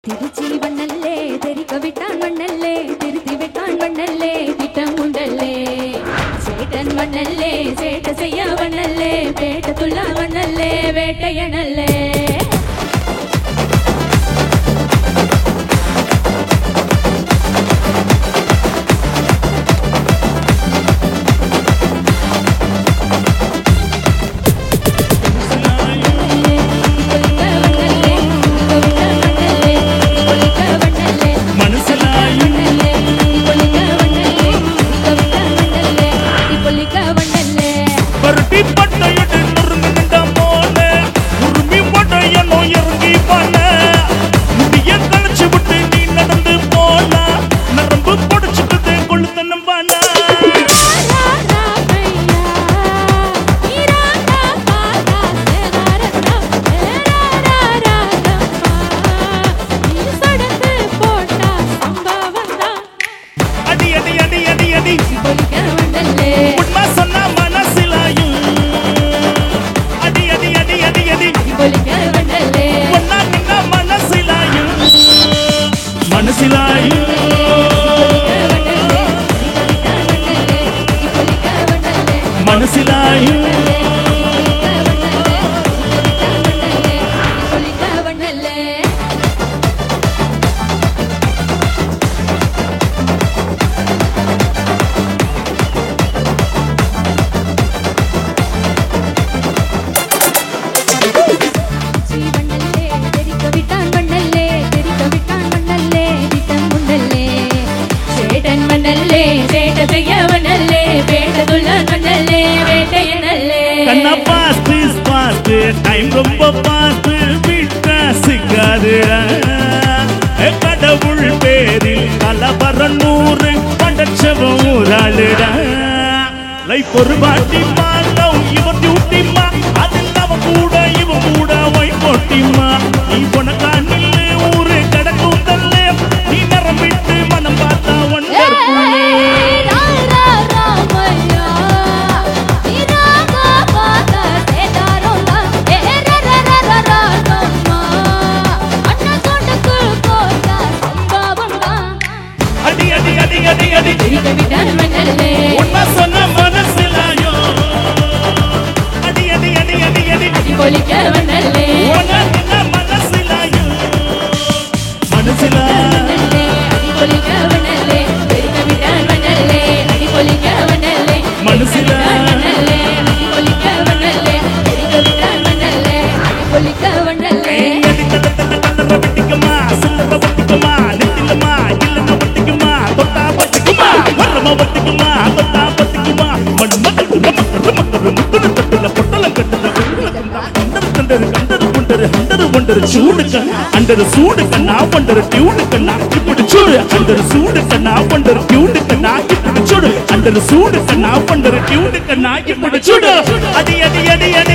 திருச்சி வண்ணல்லே தெரிக்க விட்டான் வண்ணல்லே திருத்தி விட்டான் வண்ணல்லே திட்டம் உண்டல்லே சேட்டன் வண்ணல்லே சேட்ட செய்ய வண்ணல்லே பேட்ட துள்ளா வண்ணல்லே வேட்டையனல்லே டைம் ரொம்ப பார்த்து விட்டா சிக்காதுடா கடவுள் பேரில் கலவரம் 100 படைச்சவன் ஊராளுடா லைஃப் ஒரு பாட்டிமா லவ் இவன் டியூட்டிமா அதில் அவன் கூட இவன் கூட வை போட்டிமா நீ உனக்கா நில்லு ஊரு கிடக்கும் தல்லே நீ நரம் விட்டு மனம் பார்த்தா ஒன்றர் புள்ளே உண்மை சொன்ன மனசிலாயோ அடி அடி அடி அடி அடி பொலிக்க வண்ணல்லே உனக்கு மனசிலாயோ மனசிலா அடி பொலிக்க வண்ணல்லே தெரிக்க விட்டான் வண்ணல்லே அடி பொலிக்க வண்ணல்லே மனசிலா வண்ணல்லே அடி பொலிக்க வண்ணல்லே தெரிக்க விட்டான் வண்ணல்லே அடி பொலிக்க வண்ணல்லே அடி தட தட கண்ணற வெட்டிக்குமா சில்லற வெட்டிக்குமா நெத்திலமா இல்லன வெட்டிக்குமா தொட்டா பட்டிக்குமா வரம வெட்டிக்குமா தொட்டா பட்டிக்குமா மண்மக்கு நமக்கு முத்துன தட்டுல பொட்டலம் கட்டுல கண்டரு கண்டரு கொண்டரு ஹண்டரு கொண்டரு சூடு கண்ணா அண்டரு சூடு கண்ணா வண்டரு டியூடு கண்ணா இப்படி சூடு அண்டரு சூடு கண்ணா வண்டரு டியூடு கண்ணா இப்படி சூடு அண்டரு சூடு கண்ணா வண்டரு டியூடு கண்ணா இப்படி சூடு அடி அடி அடி அடி